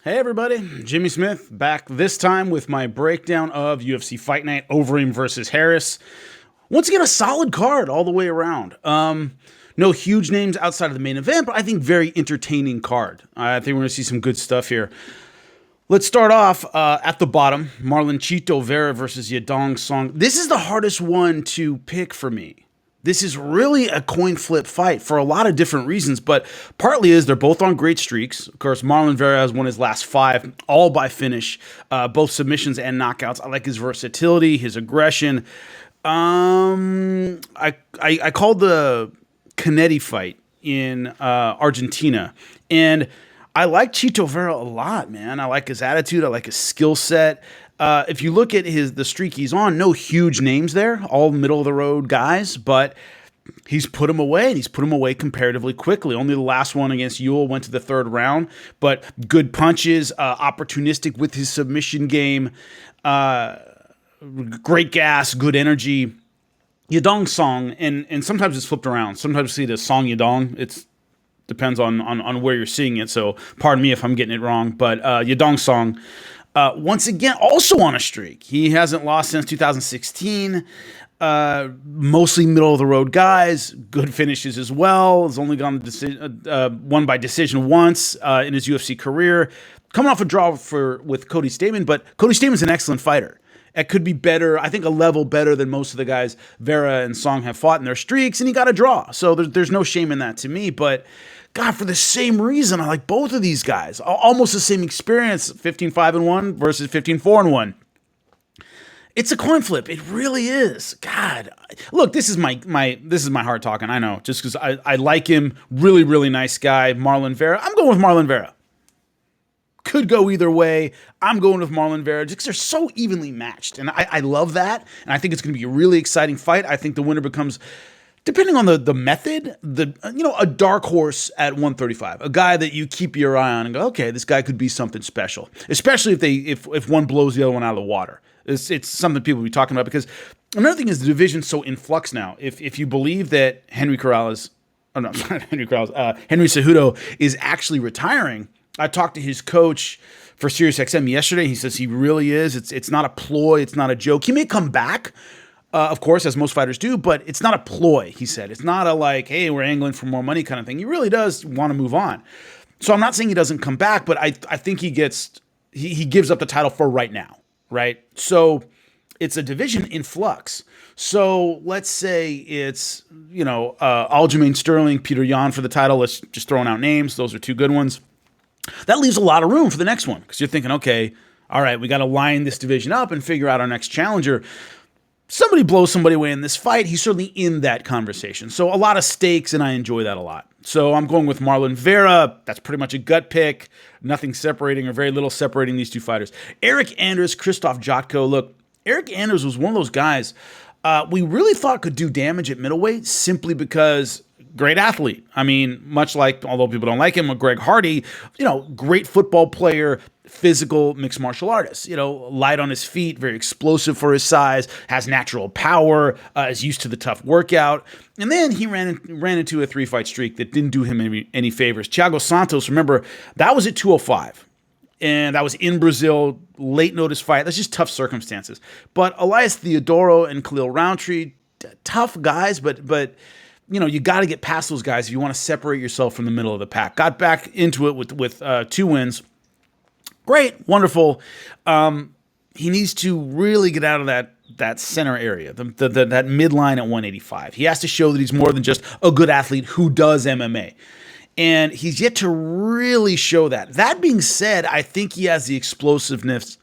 Hey everybody, Jimmy Smith back this time with my breakdown of UFC Fight Night, Overeem versus Harris. Once again, a solid card all the way around. No huge names outside of the main event, but I think very entertaining card. I think we're going to see some good stuff here. Let's start off at the bottom. Marlon Chito Vera versus Yadong Song. This is the hardest one to pick for me. This is really a coin flip fight for a lot of different reasons, but partly is they're both on great streaks. Of course, Marlon Vera has won his last 5, all by finish, both submissions and knockouts. I like his versatility, his aggression. I called the Canetti fight in Argentina, and I like Chito Vera a lot, man. I like his attitude. I like his skill set. If you look at the streak he's on, no huge names there, all middle of the road guys, but he's put him away, and he's put him away comparatively quickly. Only the last one against Ewell went to the 3rd round, but good punches, opportunistic with his submission game, great gas, good energy. Yadong Song, and sometimes it's flipped around. Sometimes you see the Song Yadong. It depends on where you're seeing it, so pardon me if I'm getting it wrong, but Yadong Song, once again, also on a streak. He hasn't lost since 2016. Mostly middle of the road guys. Good finishes as well. Has only gone won by decision once in his UFC career. Coming off a draw with Cody Stamann, but Cody Stamann's an excellent fighter. It could be better. I think a level better than most of the guys Vera and Song have fought in their streaks, and he got a draw. So there's no shame in that to me. But God, for the same reason, I like both of these guys. Almost the same experience, 15-5-1 versus 15-4-1. It's a coin flip. It really is. God, look, this is my heart talking. I know, just because I like him. Really, really nice guy, Marlon Vera. I'm going with Marlon Vera. Could go either way. I'm going with Marlon Vera just because they're so evenly matched, and I love that. And I think it's going to be a really exciting fight. I think the winner becomes, depending on the method, a dark horse at 135, a guy that you keep your eye on and go, okay, this guy could be something special. Especially if one blows the other one out of the water. It's something people will be talking about, because another thing is the division's so in flux now. If you believe that Henry Cejudo is actually retiring, I talked to his coach for SiriusXM yesterday. He says he really is. It's not a ploy. It's not a joke. He may come back, of course, as most fighters do, but it's not a ploy, he said. It's not a like, hey, we're angling for more money kind of thing. He really does want to move on. So I'm not saying he doesn't come back, but I think he gives up the title for right now, right? So it's a division in flux. So let's say it's, Aljamain Sterling, Peter Yan for the title. Let's just throwing out names. Those are 2 good ones. That leaves a lot of room for the next one, because you're thinking, okay, all right, we got to line this division up and figure out our next challenger. Somebody blows somebody away in this fight, he's certainly in that conversation. So a lot of stakes, and I enjoy that a lot. So I'm going with Marlon Vera. That's pretty much a gut pick. Nothing separating, or very little separating these 2 fighters. Erik Anders, Krzysztof Jotko. Look, Erik Anders was one of those guys we really thought could do damage at middleweight, simply because great athlete. I mean, much like, although people don't like him, Greg Hardy, great football player, physical mixed martial artist, light on his feet, very explosive for his size, has natural power, is used to the tough workout. And then he ran into a 3-fight streak that didn't do him any favors. Thiago Santos, remember, that was at 205. And that was in Brazil, late notice fight. That's just tough circumstances. But Elias Theodoro and Khalil Roundtree, tough guys, but you got to get past those guys if you want to separate yourself from the middle of the pack. Got back into it with 2 wins. Great, wonderful. He needs to really get out of that center area, that midline at 185. He has to show that he's more than just a good athlete who does MMA. And he's yet to really show that. That being said, I think he has the explosiveness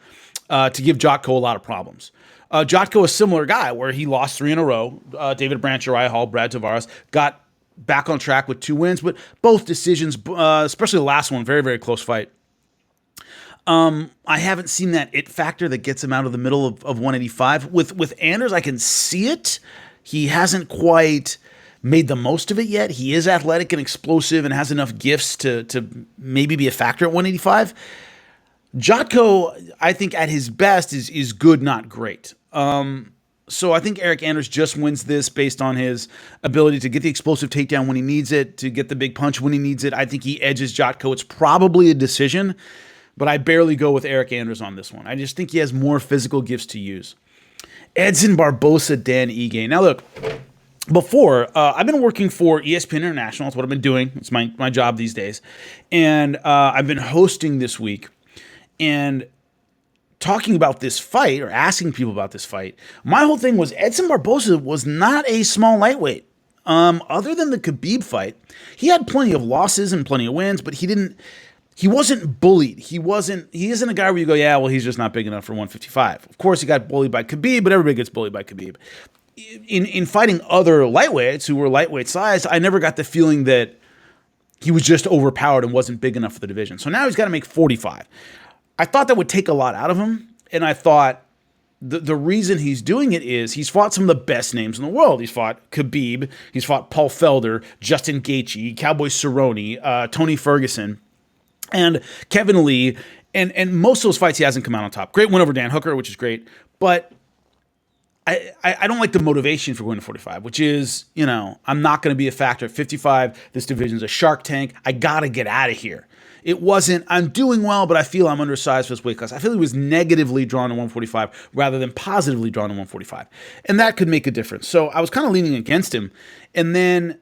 to give Jotko a lot of problems. Jotko, a similar guy, where he lost 3 in a row. David Branch, Uriah Hall, Brad Tavares, got back on track with 2 wins, but both decisions, especially the last one, very, very close fight. I haven't seen that it factor that gets him out of the middle of 185. With Anders, I can see it. He hasn't quite made the most of it yet. He is athletic and explosive and has enough gifts to maybe be a factor at 185. Jotko, I think at his best is good, not great. So I think Erik Anders just wins this based on his ability to get the explosive takedown when he needs it, to get the big punch when he needs it. I think he edges Jotko. It's probably a decision, but I barely go with Erik Anders on this one. I just think he has more physical gifts to use. Edson Barboza, Dan Ige. Now look, before, I've been working for ESPN International. That's what I've been doing. It's my job these days. And I've been hosting this week and talking about this fight or asking people about this fight. My whole thing was Edson Barboza was not a small lightweight. Other than the Khabib fight, he had plenty of losses and plenty of wins, but he wasn't bullied. He isn't a guy where you go, yeah, well, he's just not big enough for 155. Of course, he got bullied by Khabib, but everybody gets bullied by Khabib. In fighting other lightweights who were lightweight sized, I never got the feeling that he was just overpowered and wasn't big enough for the division. So now he's got to make 45. I thought that would take a lot out of him, and I thought the reason he's doing it is he's fought some of the best names in the world. He's fought Khabib, he's fought Paul Felder, Justin Gaethje, Cowboy Cerrone, Tony Ferguson, and Kevin Lee, and most of those fights he hasn't come out on top. Great win over Dan Hooker, which is great, but I don't like the motivation for going to 45, which is, I'm not going to be a factor at 55. This division's a shark tank. I got to get out of here. It wasn't, I'm doing well, but I feel I'm undersized for this weight class. I feel he was negatively drawn to 145 rather than positively drawn to 145. And that could make a difference. So I was kind of leaning against him. And then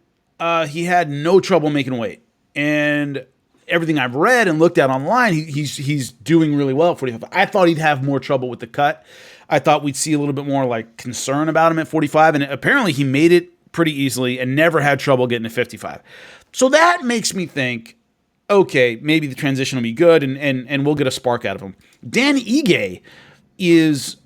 he had no trouble making weight. And everything I've read and looked at online, he's doing really well at 45. I thought he'd have more trouble with the cut. I thought we'd see a little bit more like concern about him at 45, and apparently he made it pretty easily and never had trouble getting to 55. So that makes me think, okay, maybe the transition will be good and we'll get a spark out of him. Dan Ige is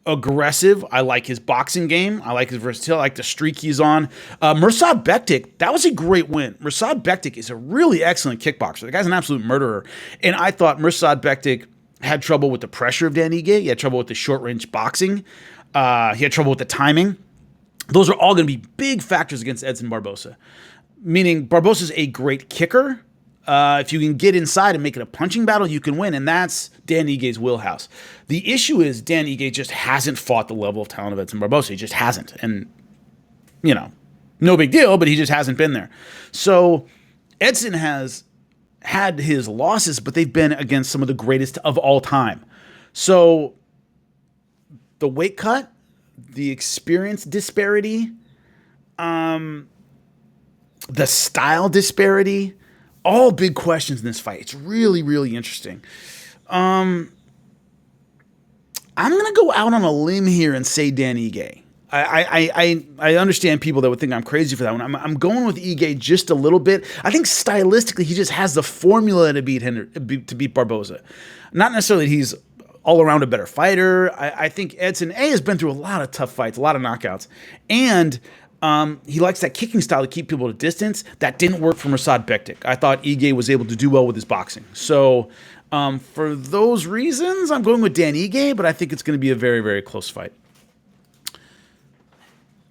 aggressive. I like his boxing game. I like his versatility. I like the streak he's on. Mirsad Bektic, that was a great win. Mirsad Bektic is a really excellent kickboxer. The guy's an absolute murderer. And I thought Mirsad Bektic had trouble with the pressure of Dan Ige. He had trouble with the short-range boxing. He had trouble with the timing. Those are all going to be big factors against Edson Barboza. Meaning Barboza's a great kicker. If you can get inside and make it a punching battle, you can win, and that's Dan Ige's wheelhouse. The issue is Dan Ige just hasn't fought the level of talent of Edson Barboza. He just hasn't. And, no big deal, but he just hasn't been there. So Edson has had his losses, but they've been against some of the greatest of all time. So the weight cut, the experience disparity, the style disparity, all big questions in this fight. It's really, really interesting. I'm going to go out on a limb here and say Dan Ige. I understand people that would think I'm crazy for that one. I'm going with Ige just a little bit. I think stylistically he just has the formula to beat Barboza. Not necessarily that he's all around a better fighter. I think Edson has been through a lot of tough fights, a lot of knockouts, and he likes that kicking style to keep people at a distance. That didn't work for Mirsad Bektic. I thought Ige was able to do well with his boxing. So for those reasons, I'm going with Dan Ige, but I think it's going to be a very, very close fight.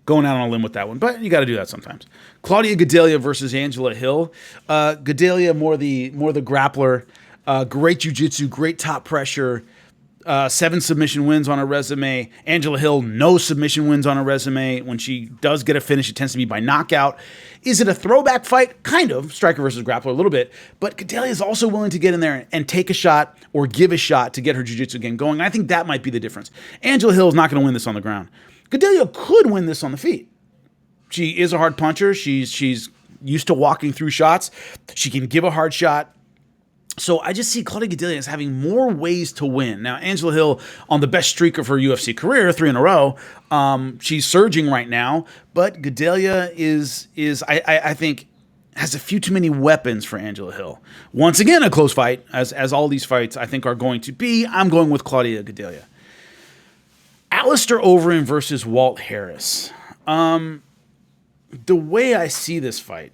Going out on a limb with that one, but you got to do that sometimes. Claudia Gadelha versus Angela Hill. Gadelha more the grappler. Great jiu-jitsu, great top pressure. 7 submission wins on her resume. Angela Hill, no submission wins on her resume. When she does get a finish, it tends to be by knockout. Is it a throwback fight? Kind of. Striker versus grappler a little bit. But Gadelha is also willing to get in there and take a shot or give a shot to get her jiu-jitsu game going. I think that might be the difference. Angela Hill is not going to win this on the ground. Gadelha could win this on the feet. She is a hard puncher. She's used to walking through shots. She can give a hard shot. So I just see Claudia Gadelha as having more ways to win. Now, Angela Hill on the best streak of her UFC career, 3 in a row. She's surging right now, but Gadelha is I think has a few too many weapons for Angela Hill. Once again, a close fight, as all these fights I think are going to be. I'm going with Claudia Gadelha. Alistair Overeem versus Walt Harris. The way I see this fight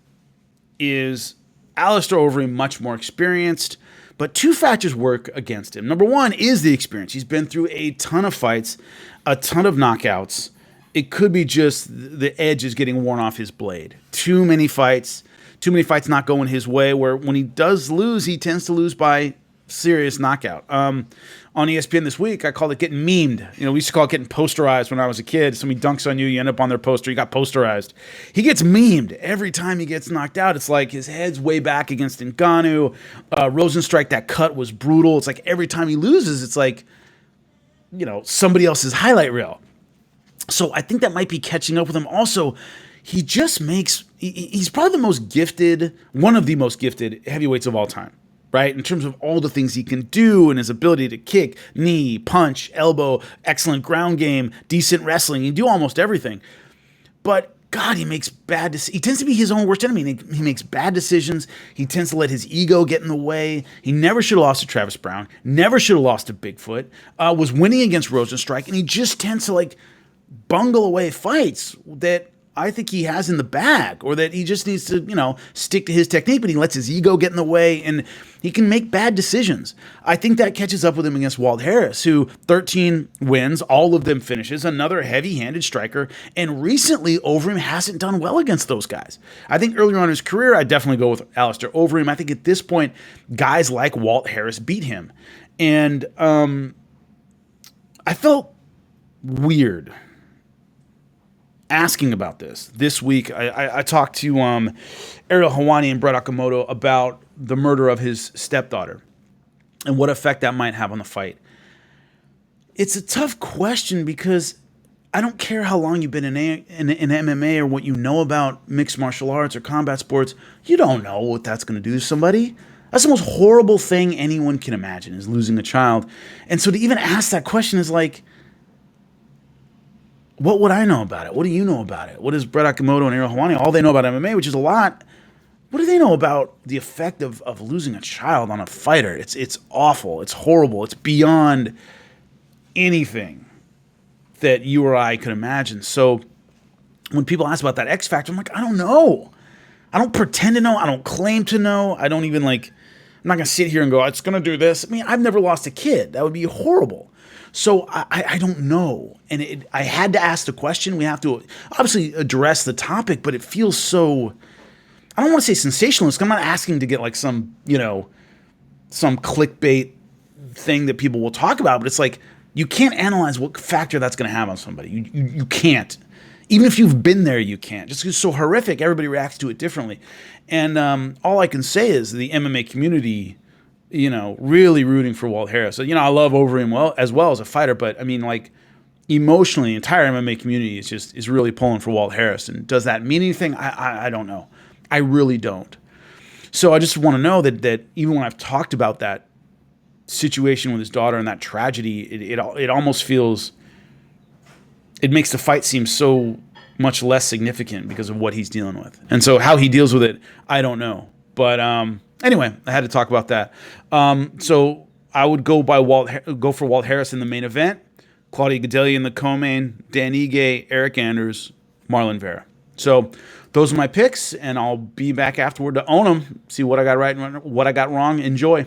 is Alistair Overeem much more experienced, but 2 factors work against him. Number 1 is the experience. He's been through a ton of fights, a ton of knockouts. It could be just the edge is getting worn off his blade. Too many fights not going his way, where when he does lose, he tends to lose by serious knockout. On ESPN this week, I called it getting memed. We used to call it getting posterized when I was a kid. Somebody dunks on you, you end up on their poster, you got posterized. He gets memed every time he gets knocked out. It's like his head's way back against Ngannou. Rosenstrike, that cut was brutal. It's like every time he loses, it's like, somebody else's highlight reel. So I think that might be catching up with him. Also, he just he's probably one of the most gifted heavyweights of all time, right? In terms of all the things he can do and his ability to kick, knee, punch, elbow, excellent ground game, decent wrestling. He can do almost everything. But God, he makes bad decisions. He tends to be his own worst enemy. He makes bad decisions. He tends to let his ego get in the way. He never should have lost to Travis Brown. Never should have lost to Bigfoot. Was winning against Rosenstrike. And he just tends to bungle away fights that I think he has in the bag, or that he just needs to, stick to his technique, but he lets his ego get in the way and he can make bad decisions. I think that catches up with him against Walt Harris, who 13 wins, all of them finishes, another heavy-handed striker, and recently Overeem hasn't done well against those guys. I think earlier on in his career, I'd definitely go with Alistair Overeem. I think at this point, guys like Walt Harris beat him. And I felt weird asking about this week. I talked to Ariel Helwani and Brett Okamoto about the murder of his stepdaughter and what effect that might have on the fight. It's a tough question because I don't care how long you've been in MMA or what you know about mixed martial arts or combat sports. You don't know what that's going to do to somebody. That's the most horrible thing anyone can imagine, is losing a child. And so to even ask that question is like, what would I know about it? What do you know about it? What does Brett Okamoto and Ariel Helwani, all they know about MMA, which is a lot, what do they know about the effect of losing a child on a fighter? It's awful. It's horrible. It's beyond anything that you or I could imagine. So when people ask about that X factor, I'm like, I don't know. I don't pretend to know. I don't claim to know. I don't even I'm not going to sit here and go, it's going to do this. I mean, I've never lost a kid. That would be horrible. So I don't know. And I had to ask the question. We have to obviously address the topic, but it feels so, I don't want to say sensationalist. I'm not asking to get some clickbait thing that people will talk about, but it's like, you can't analyze what factor that's going to have on somebody. You can't. Even if you've been there, you can't. Just because it's so horrific, everybody reacts to it differently. And all I can say is the MMA community, really rooting for Walt Harris. So, I love Overeem as well as a fighter, but I mean, emotionally, the entire MMA community is really pulling for Walt Harris. And does that mean anything? I don't know. I really don't. So I just want to know that even when I've talked about that situation with his daughter and that tragedy, it almost feels, it makes the fight seem so much less significant because of what he's dealing with. And so how he deals with it, I don't know. But anyway, I had to talk about that. So I would go for Walt Harris in the main event, Claudia Gadelha in the co-main, Dan Ige, Erik Anders, Marlon Vera. So those are my picks, and I'll be back afterward to own them, see what I got right and what I got wrong. Enjoy.